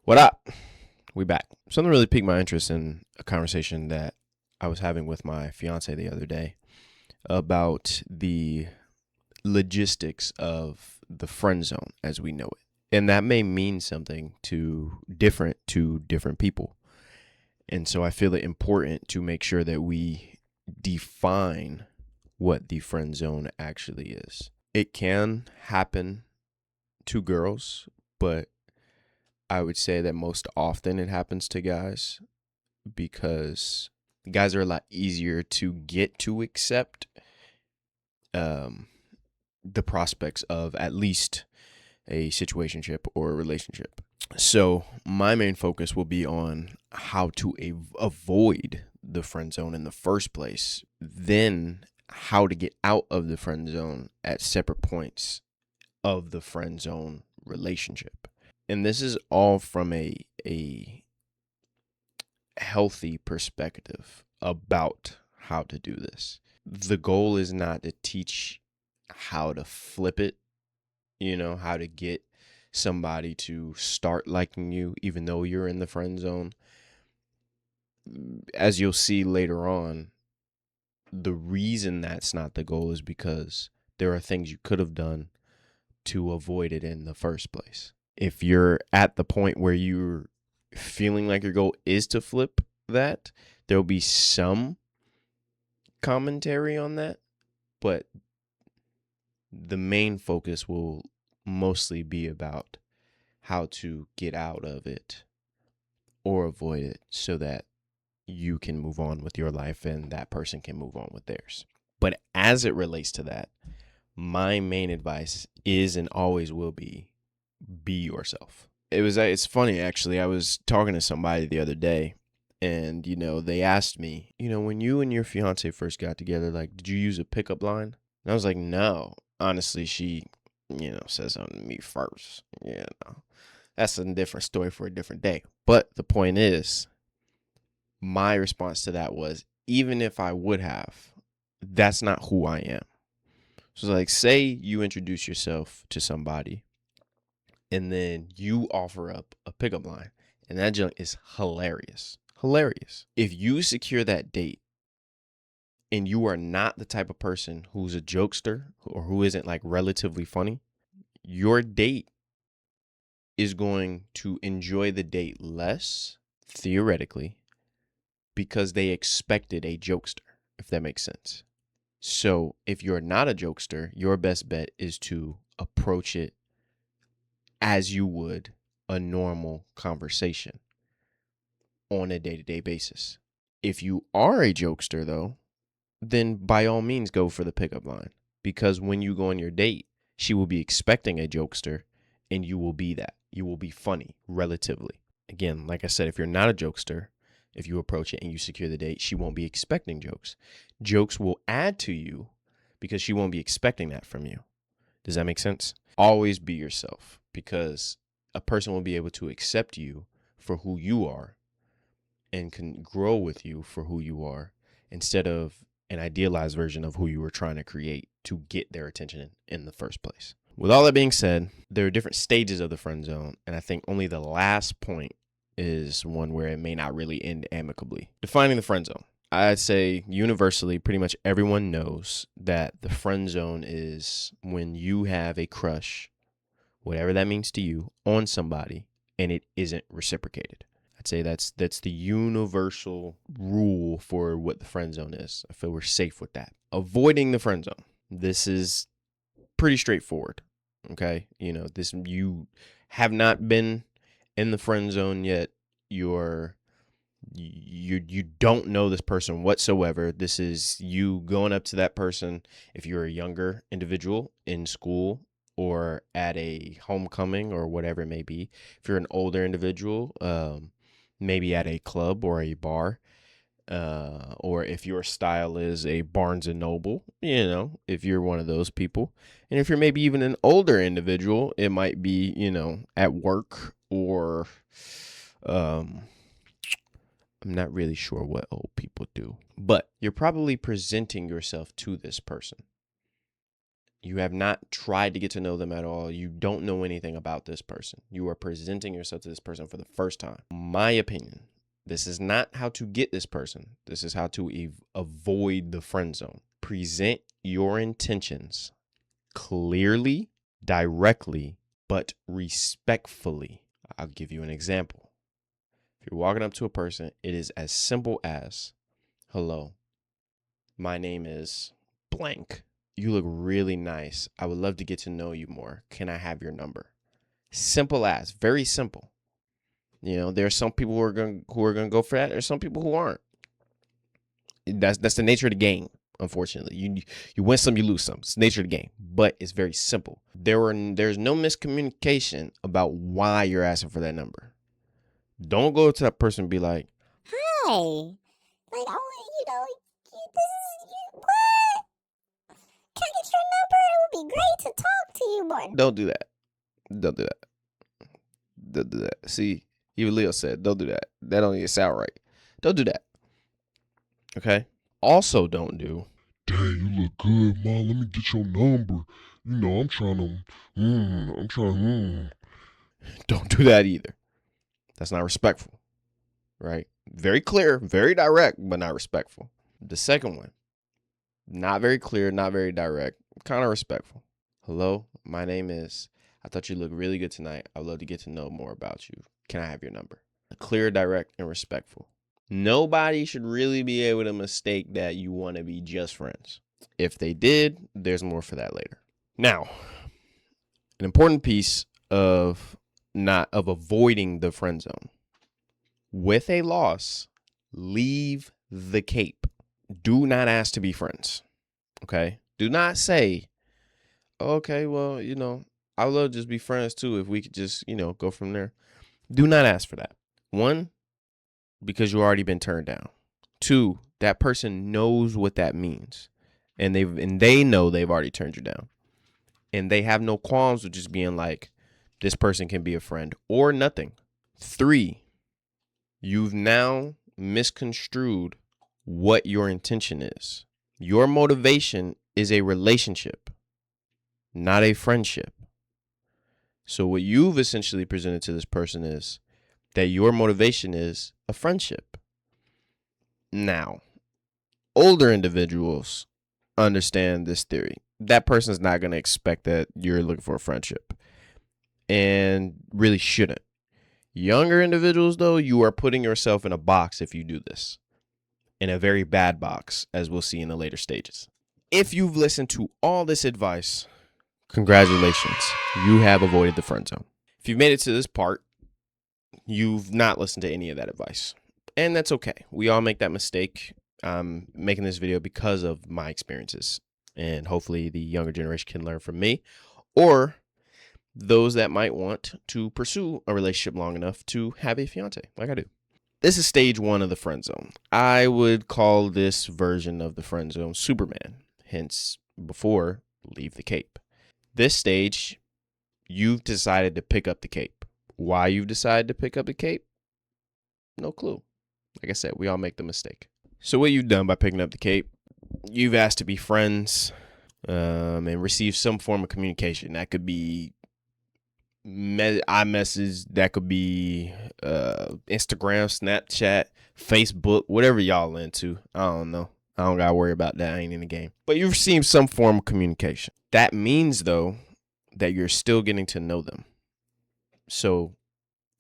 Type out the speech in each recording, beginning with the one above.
What up? We back. Something really piqued my interest in a conversation that I was having with my fiance the other day about the logistics of the friend zone as we know it. And that may mean something to different people. And so I feel it important to make sure that we define what the friend zone actually is. It can happen to girls, but I would say that most often it happens to guys because guys are a lot easier to get to accept um, the prospects of at least a situationship or a relationship. So my main focus will be on how to avoid the friend zone in the first place, then how to get out of the friend zone at separate points of the friend zone relationship. And this is all from a healthy perspective about how to do this. The goal is not to teach how to flip it, how to get somebody to start liking you even though you're in the friend zone. As you'll see later on, the reason that's not the goal is because there are things you could have done to avoid it in the first place. If you're at the point where you're feeling like your goal is to flip that, there'll be some commentary on that, but the main focus will mostly be about how to get out of it or avoid it so that you can move on with your life and that person can move on with theirs. But as it relates to that, my main advice is and always will be yourself. It's funny actually. I was talking to somebody the other day and they asked me, when you and your fiance first got together, like did you use a pickup line? And I was like, no. Honestly, she, says something to me first. That's a different story for a different day. But the point is, my response to that was, even if I would have, that's not who I am. So like, say you introduce yourself to somebody and then you offer up a pickup line and that junk is hilarious. Hilarious. If you secure that date and you are not the type of person who's a jokester or who isn't like relatively funny, your date is going to enjoy the date less, theoretically, because they expected a jokester, if that makes sense. So if you're not a jokester, your best bet is to approach it as you would a normal conversation on a day-to-day basis. If you are a jokester, though, then by all means go for the pickup line. Because when you go on your date, she will be expecting a jokester and you will be that. You will be funny, relatively. Again, like I said, if you're not a jokester, if you approach it and you secure the date, she won't be expecting jokes. Jokes will add to you because she won't be expecting that from you. Does that make sense? Always be yourself because a person will be able to accept you for who you are and can grow with you for who you are instead of an idealized version of who you were trying to create to get their attention in the first place. With all that being said, there are different stages of the friend zone, and I think only the last point is one where it may not really end amicably. Defining the friend zone. I'd say universally, pretty much everyone knows that the friend zone is when you have a crush, whatever that means to you, on somebody, and it isn't reciprocated. I'd say that's the universal rule for what the friend zone is. I feel we're safe with that. Avoiding the friend zone. This is pretty straightforward. Okay, you have not been in the friend zone yet. You don't know this person whatsoever. This is you going up to that person if you're a younger individual in school or at a homecoming or whatever it may be. If you're an older individual, maybe at a club or a bar, or if your style is a Barnes and Noble, if you're one of those people. And if you're maybe even an older individual, it might be, at work or I'm not really sure what old people do, but you're probably presenting yourself to this person. You have not tried to get to know them at all. You don't know anything about this person. You are presenting yourself to this person for the first time. My opinion, this is not how to get this person. This is how to avoid the friend zone. Present your intentions clearly, directly, but respectfully. I'll give you an example. If you're walking up to a person, it is as simple as, hello, my name is blank. You look really nice. I would love to get to know you more. Can I have your number? Simple as, very simple. You know, there are some people who are gonna go for that. There's some people who aren't. That's the nature of the game. Unfortunately, you win some, you lose some. It's the nature of the game, but it's very simple. There's no miscommunication about why you're asking for that number. Don't go to that person and be like, "Hi, like I want this is what? Can I get your number? It would be great to talk to you more." Don't do that. Don't do that. Don't do that. See, even Leo said, don't do that. That don't even sound right. Don't do that. Okay? Also, don't do, dang, you look good, Ma. Let me get your number. You know, I'm trying to. Don't do that either. That's not respectful. Right? Very clear, very direct, but not respectful. The second one, not very clear, not very direct, kind of respectful. Hello, my name is, I thought you looked really good tonight. I'd love to get to know more about you. Can I have your number? Clear, direct, and respectful. Nobody should really be able to mistake that you want to be just friends. If they did, there's more for that later. Now, an important piece of avoiding the friend zone. With a loss, leave the cape. Do not ask to be friends. Okay? Do not say, okay, well, I would love to just be friends too if we could just, go from there. Do not ask for that. One, because you've already been turned down. Two, that person knows what that means. And they know they've already turned you down. And they have no qualms with just being like, this person can be a friend or nothing. Three, you've now misconstrued what your intention is. Your motivation is a relationship, not a friendship. So what you've essentially presented to this person is that your motivation is a friendship. Now, older individuals understand this theory. That person's not going to expect that you're looking for a friendship and really shouldn't. Younger individuals, though, you are putting yourself in a box if you do this. In a very bad box, as we'll see in the later stages. If you've listened to all this advice, congratulations. You have avoided the friend zone. If you've made it to this part, you've not listened to any of that advice. And that's okay. We all make that mistake. I'm making this video because of my experiences. And hopefully the younger generation can learn from me. Or those that might want to pursue a relationship long enough to have a fiance, like I do. This is stage 1 of the friend zone. I would call this version of the friend zone Superman. Hence, before, leave the cape. This stage, you've decided to pick up the cape. Why you've decided to pick up the cape? No clue. Like I said, we all make the mistake. So what you've done by picking up the cape, you've asked to be friends and receive some form of communication. That could be iMessage, that could be Instagram, Snapchat, Facebook, whatever y'all into. I don't know. I don't gotta worry about that. I ain't in the game. But you've received some form of communication. That means, though, that you're still getting to know them. So,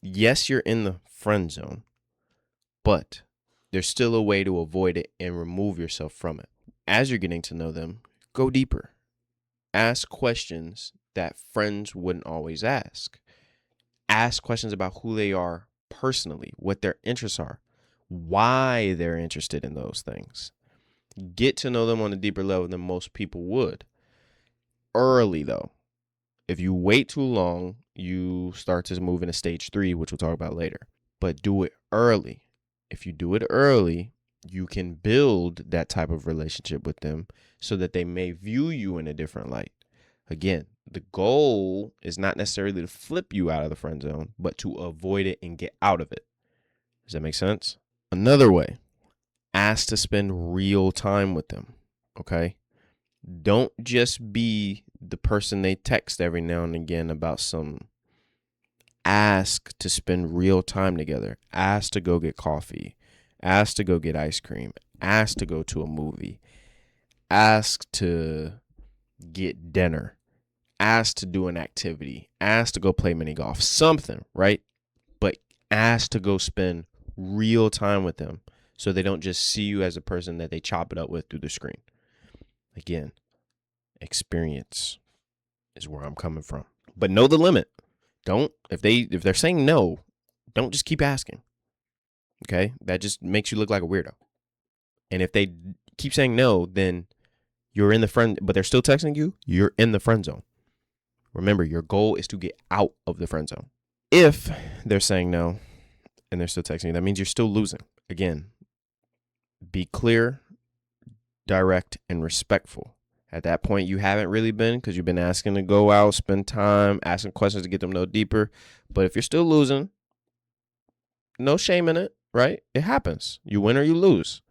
yes, you're in the friend zone, but there's still a way to avoid it and remove yourself from it. As you're getting to know them, go deeper. Ask questions that friends wouldn't always ask. Ask questions about who they are personally, what their interests are, why they're interested in those things. Get to know them on a deeper level than most people would. Early, though. If you wait too long, you start to move into stage 3, which we'll talk about later. But do it early. If you do it early, you can build that type of relationship with them so that they may view you in a different light. Again, the goal is not necessarily to flip you out of the friend zone, but to avoid it and get out of it. Does that make sense? Another way, ask to spend real time with them, okay? Don't just be the person they text every now and again about some. Ask to spend real time together. Ask to go get coffee. Ask to go get ice cream. Ask to go to a movie. Ask to get dinner. Ask to do an activity. Ask to go play mini golf. Something, right? But ask to go spend real time with them so they don't just see you as a person that they chop it up with through the screen. Again, experience is where I'm coming from. But know the limit. Don't, if they're saying no, don't just keep asking. Okay? That just makes you look like a weirdo. And if they keep saying no, then you're in the friend, but they're still texting you, you're in the friend zone. Remember, your goal is to get out of the friend zone. If they're saying no and they're still texting you, that means you're still losing. Again, be clear, direct, and respectful. At that point, you haven't really been because you've been asking to go out, spend time, asking questions to get them to know deeper. But if you're still losing, no shame in it, right? It happens. You win or you lose.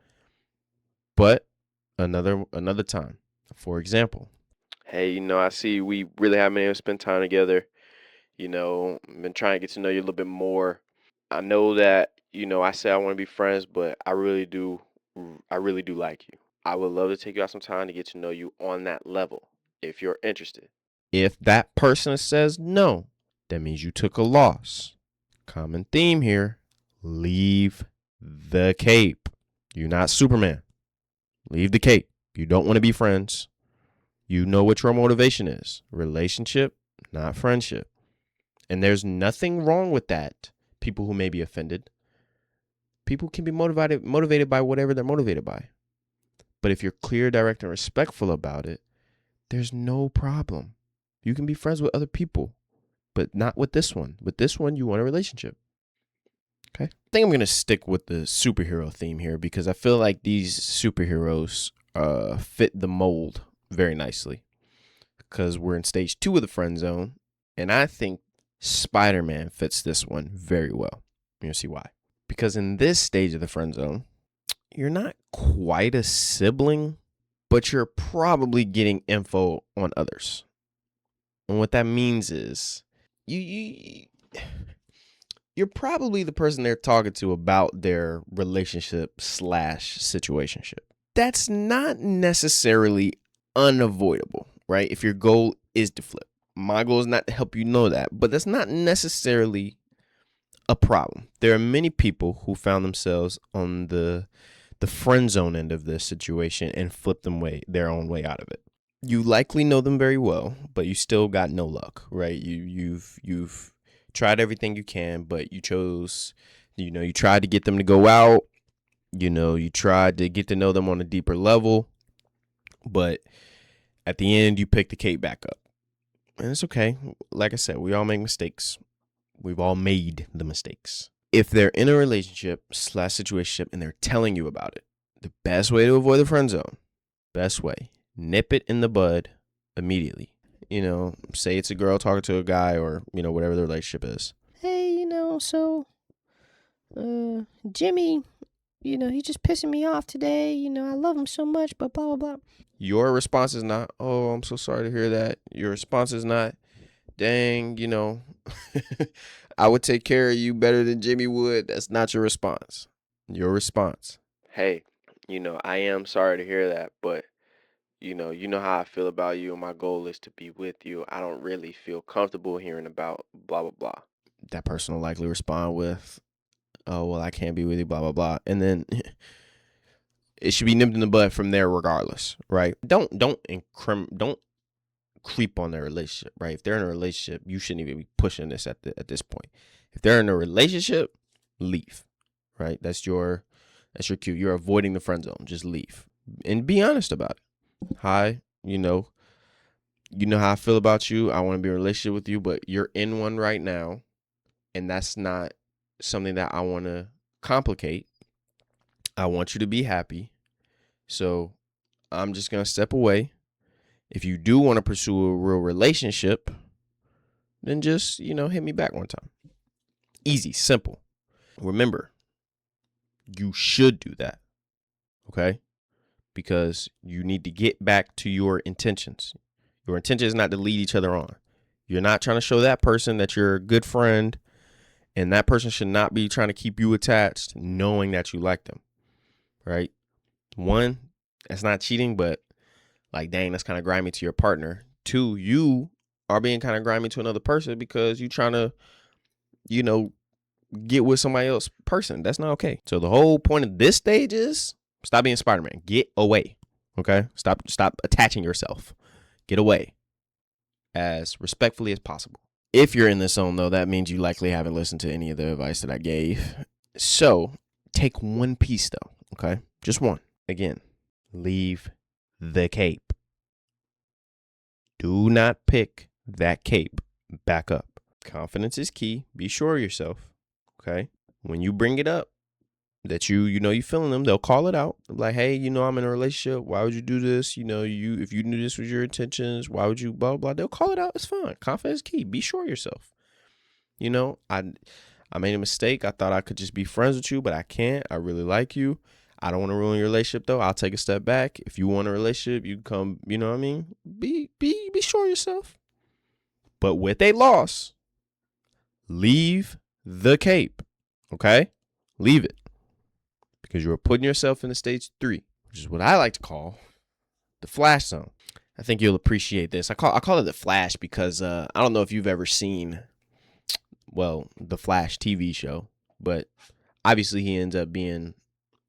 But another time. For example, hey, I see we really haven't been able to spend time together. I've been trying to get to know you a little bit more. I know that, I say I want to be friends, but I really do like you. I would love to take you out some time to get to know you on that level if you're interested. If that person says no, that means you took a loss. Common theme here. Leave the cape. You're not Superman. Leave the cape. You don't want to be friends. You know what your motivation is. Relationship, not friendship. And there's nothing wrong with that. People who may be offended. People can be motivated by whatever they're motivated by. But if you're clear, direct, and respectful about it, there's no problem. You can be friends with other people, but not with this one. With this one, you want a relationship. Okay? I think I'm going to stick with the superhero theme here because I feel like these superheroes fit the mold very nicely because we're in stage 2 of the friend zone, and I think Spider-Man fits this one very well. You're going to see why. Because in this stage of the friend zone, you're not quite a sibling, but you're probably getting info on others. And what that means is you're probably the person they're talking to about their relationship / situationship. That's not necessarily unavoidable, right? If your goal is to flip. My goal is not to help you know that, but that's not necessarily a problem. There are many people who found themselves on the friend zone end of this situation and flip their own way out of it. You likely know them very well, but you still got no luck, right? You've tried everything you can, but you chose, you tried to get them to go out, you tried to get to know them on a deeper level, but at the end you pick the cape back up. And it's okay. Like I said, we all make mistakes. We've all made the mistakes. If they're in a relationship / situationship and they're telling you about it, the best way to avoid the friend zone, nip it in the bud immediately. Say it's a girl talking to a guy or, whatever the relationship is. Hey, so Jimmy, he's just pissing me off today. I love him so much, but blah, blah, blah. Your response is not, oh, I'm so sorry to hear that. Your response is not, dang, I would take care of you better than Jimmy would. That's not your response. Your response, hey, I am sorry to hear that, but you know how I feel about you, and my goal is to be with you. I don't really feel comfortable hearing about blah, blah, blah. That person will likely respond with, oh, well, I can't be with you, blah, blah, blah. And then it should be nipped in the bud from there regardless, right? Don't creep on their relationship, right? If they're in a relationship, you shouldn't even be pushing this at this point. If they're in a relationship, leave, right? That's your cue. You're avoiding the friend zone. Just leave and be honest about it. Hi, you know how I feel about you. I want to be in a relationship with you, but you're in one right now, and that's not something that I want to complicate. I want you to be happy, so I'm just gonna step away. If you do want to pursue a real relationship, then just, hit me back one time. Easy, simple. Remember, you should do that, okay? Because you need to get back to your intentions. Your intention is not to lead each other on. You're not trying to show that person that you're a good friend, and that person should not be trying to keep you attached knowing that you like them, right? One, that's not cheating, but like, dang, that's kind of grimy to your partner. Two, you are being kind of grimy to another person because you're trying to, get with somebody else person. That's not okay. So the whole point of this stage is stop being Spider-Man. Get away. Okay? Stop attaching yourself. Get away as respectfully as possible. If you're in this zone, though, that means you likely haven't listened to any of the advice that I gave. So take one piece, though. Okay? Just one. Again, leave the cape. Do not pick that cape back up. Confidence is key. Be sure of yourself. Okay? When you bring it up, that you feeling them, they'll call it out. Like, hey, I'm in a relationship. Why would you do this? If you knew this was your intentions, why would you blah, blah. They'll call it out. It's fine. Confidence is key. Be sure of yourself. I made a mistake. I thought I could just be friends with you, but I can't. I really like you. I don't want to ruin your relationship, though. I'll take a step back. If you want a relationship, you come, you know what I mean? Be sure of yourself. But with a loss, leave the cape, okay? Leave it. Because you are putting yourself in the stage 3, which is what I like to call the flash zone. I think you'll appreciate this. I call it the flash because I don't know if you've ever seen, the Flash TV show, but obviously he ends up being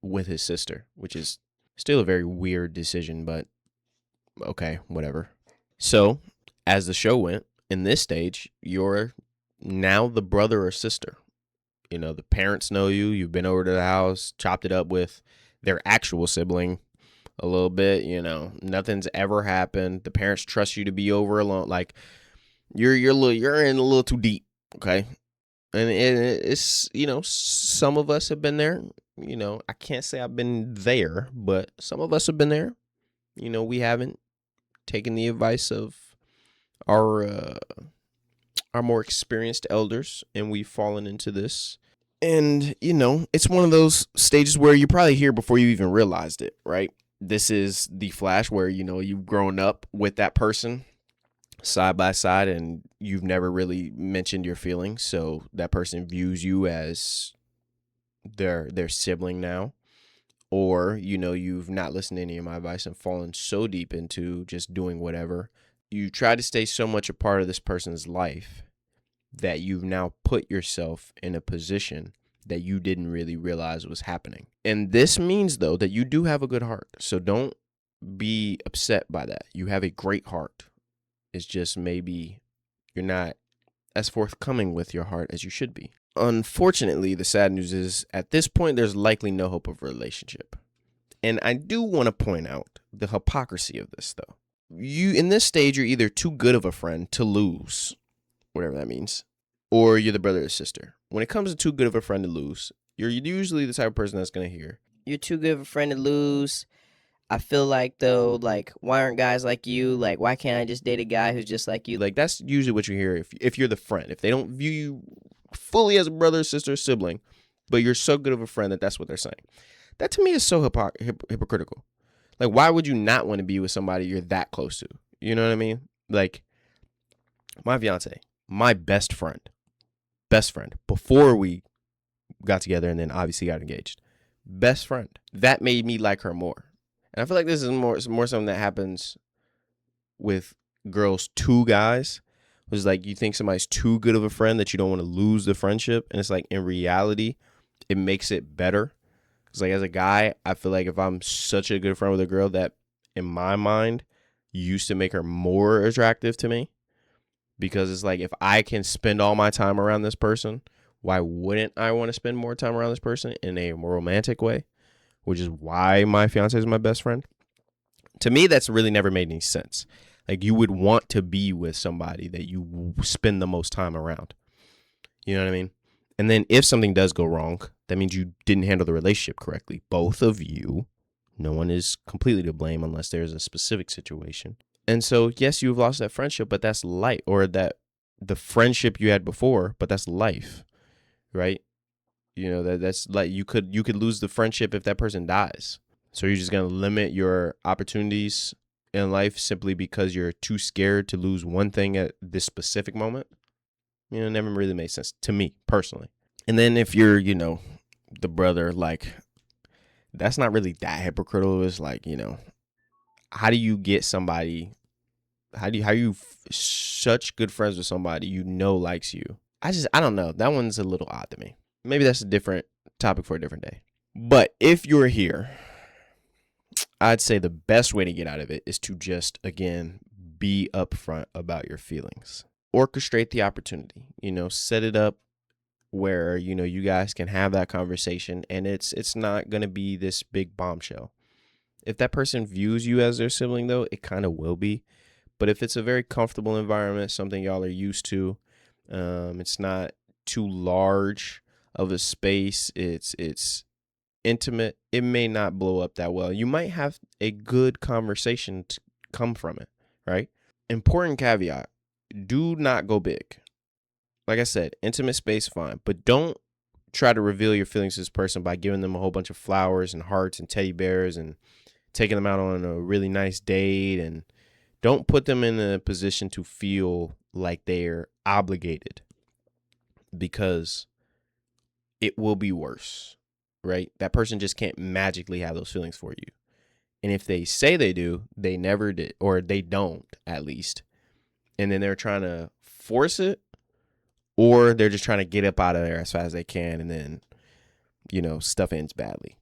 with his sister, which is still a very weird decision, but okay, whatever. So, as the show went, in this stage, you're now the brother or sister. The parents know you. You've been over to the house, chopped it up with their actual sibling a little bit. Nothing's ever happened. The parents trust you to be over alone. Like, you're in a little too deep, okay? And it's, some of us have been there. I can't say I've been there, but some of us have been there. We haven't taken the advice of our more experienced elders, and we've fallen into this. And, it's one of those stages where you're probably here before you even realized it, right? This is the flash where, you've grown up with that person side by side and you've never really mentioned your feelings. So that person views you as their sibling now. Or, you've not listened to any of my advice and fallen so deep into just doing whatever. You try to stay so much a part of this person's life that you've now put yourself in a position that you didn't really realize was happening. And this means, though, that you do have a good heart. So don't be upset by that. You have a great heart. It's just maybe you're not as forthcoming with your heart as you should be. Unfortunately, the sad news is at this point, there's likely no hope of a relationship. And I do want to point out the hypocrisy of this, though. In this stage, you're either too good of a friend to lose, whatever that means, or you're the brother or sister. When it comes to too good of a friend to lose, you're usually the type of person that's going to hear, you're too good of a friend to lose. I feel like, though, why aren't guys like you? Why can't I just date a guy who's just like you? That's usually what you hear if you're the friend. If they don't view you fully as a brother, sister, sibling, but you're so good of a friend that's what they're saying. That to me is so hypocritical. Why would you not want to be with somebody you're that close to? You know what I mean? My fiance, my best friend, before we got together and then obviously got engaged. Best friend. That made me like her more. And I feel like this is more something that happens with girls to guys. Was you think somebody's too good of a friend that you don't want to lose the friendship. And it's in reality, it makes it better. Because as a guy, I feel like if I'm such a good friend with a girl, that in my mind used to make her more attractive to me. Because it's if I can spend all my time around this person, why wouldn't I want to spend more time around this person in a more romantic way? Which is why my fiance is my best friend. To me, that's really never made any sense. You would want to be with somebody that you spend the most time around. You know what I mean? And then if something does go wrong, that means you didn't handle the relationship correctly. Both of you. No one is completely to blame unless there's a specific situation. And so, yes, you've lost that friendship, but that's life. Or that the friendship you had before, but that's life, right? That's you could lose the friendship if that person dies. So you're just going to limit your opportunities in life simply because you're too scared to lose one thing at this specific moment, it never really made sense to me personally. And then if you're, the brother, like, that's not really that hypocritical. It's like, how do you get somebody, how you such good friends with somebody likes you? I don't know. That one's a little odd to me. Maybe that's a different topic for a different day. But if you're here, I'd say the best way to get out of it is to just, again, be upfront about your feelings. Orchestrate the opportunity, set it up where, you guys can have that conversation, and it's not going to be this big bombshell. If that person views you as their sibling, though, it kind of will be. But if it's a very comfortable environment, something y'all are used to, it's not too large of a space, it's intimate, it may not blow up that well. You might have a good conversation to come from it, right? Important caveat, do not go big. Like I said, intimate space, fine, but don't try to reveal your feelings to this person by giving them a whole bunch of flowers and hearts and teddy bears and taking them out on a really nice date. And don't put them in a position to feel like they're obligated, because it will be worse, right? That person just can't magically have those feelings for you. And if they say they do, they never did, or they don't at least. And then they're trying to force it, or they're just trying to get up out of there as fast as they can. And then, stuff ends badly.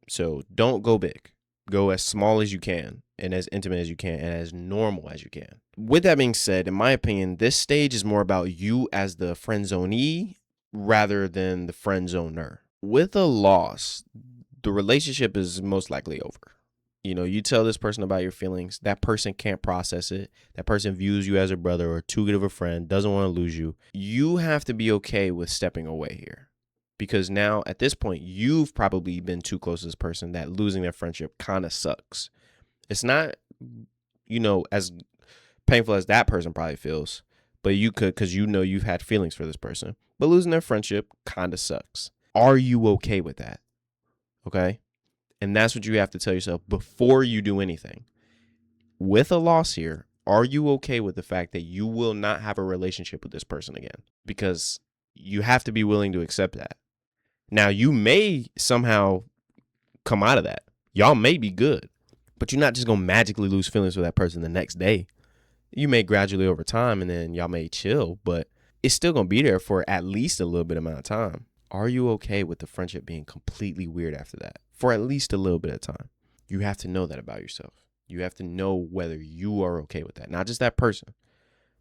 So don't go big. Go as small as you can, and as intimate as you can, and as normal as you can. With that being said, in my opinion, this stage is more about you as the friend zonee rather than the friend zoner. With a loss, the relationship is most likely over. You tell this person about your feelings, that person can't process it. That person views you as a brother or too good of a friend, doesn't want to lose you. You have to be okay with stepping away here. Because now, at this point, you've probably been too close to this person that losing their friendship kind of sucks. It's not, as painful as that person probably feels, but you could, because you've had feelings for this person. But losing their friendship kind of sucks. Are you okay with that? Okay? And that's what you have to tell yourself before you do anything. With a loss here, are you okay with the fact that you will not have a relationship with this person again? Because you have to be willing to accept that. Now, you may somehow come out of that. Y'all may be good, but you're not just going to magically lose feelings for that person the next day. You may gradually over time, and then y'all may chill, but it's still going to be there for at least a little bit amount of time. Are you okay with the friendship being completely weird after that for at least a little bit of time? You have to know that about yourself. You have to know whether you are okay with that, not just that person,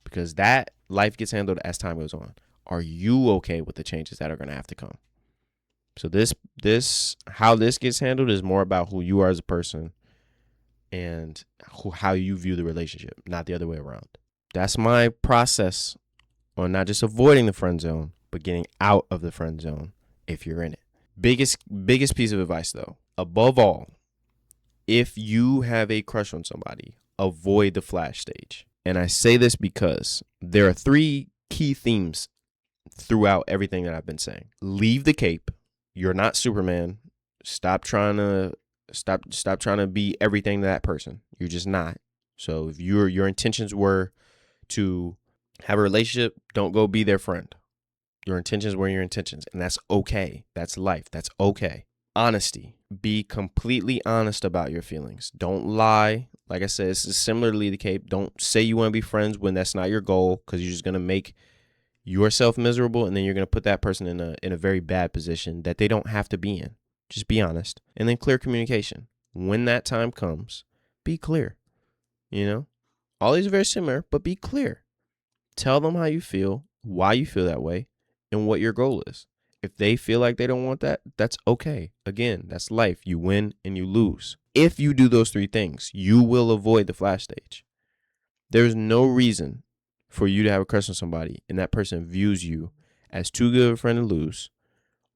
because that life gets handled as time goes on. Are you okay with the changes that are going to have to come? So how this gets handled is more about who you are as a person and how you view the relationship, not the other way around. That's my process on not just avoiding the friend zone, but getting out of the friend zone if you're in it. Biggest piece of advice, though, above all, if you have a crush on somebody, avoid the flash stage. And I say this because there are 3 key themes throughout everything that I've been saying. Leave the cape. You're not Superman. Stop trying to be everything to that person. You're just not. So if your intentions were to have a relationship, don't go be their friend. Your intentions were your intentions, and that's okay. That's life. That's okay. Honesty. Be completely honest about your feelings. Don't lie. Like I said, this is similarly the cape. Don't say you want to be friends when that's not your goal, because you're just going to make yourself miserable, and then you're going to put that person in a very bad position that they don't have to be in. Just be honest. And then clear communication. When that time comes, be clear. All these are very similar, but be clear. Tell them how you feel, why you feel that way, and what your goal is. If they feel like they don't want that, that's okay. Again, that's life. You win and you lose. If you do those 3 things, you will avoid the flash stage. There's no reason for you to have a crush on somebody and that person views you as too good of a friend to lose,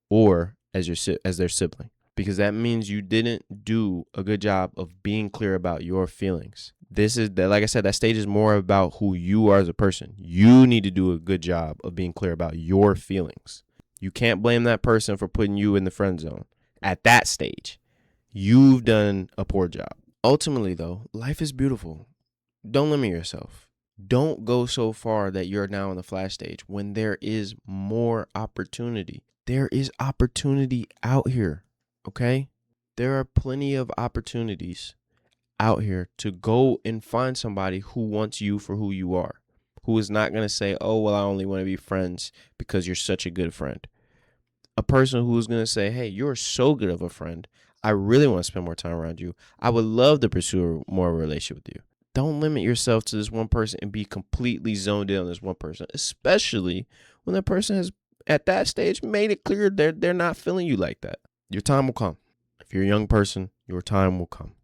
or as their sibling, because that means you didn't do a good job of being clear about your feelings. Like I said, that stage is more about who you are as a person. You need to do a good job of being clear about your feelings. You can't blame that person for putting you in the friend zone. At that stage, you've done a poor job. Ultimately, though, life is beautiful. Don't limit yourself. Don't go so far that you're now in the flash stage when there is more opportunity. There is opportunity out here, okay? There are plenty of opportunities out here to go and find somebody who wants you for who you are, who is not going to say, oh, well, I only want to be friends because you're such a good friend. A person who's going to say, hey, you're so good of a friend. I really want to spend more time around you. I would love to pursue more of a relationship with you. Don't limit yourself to this one person and be completely zoned in on this one person, especially when that person has, at that stage, made it clear they're not feeling you like that. Your time will come. If you're a young person, your time will come.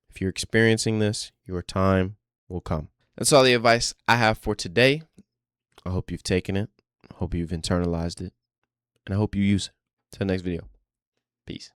If you're experiencing this, your time will come. That's all the advice I have for today. I hope you've taken it. I hope you've internalized it. And I hope you use it. Till next video. Peace.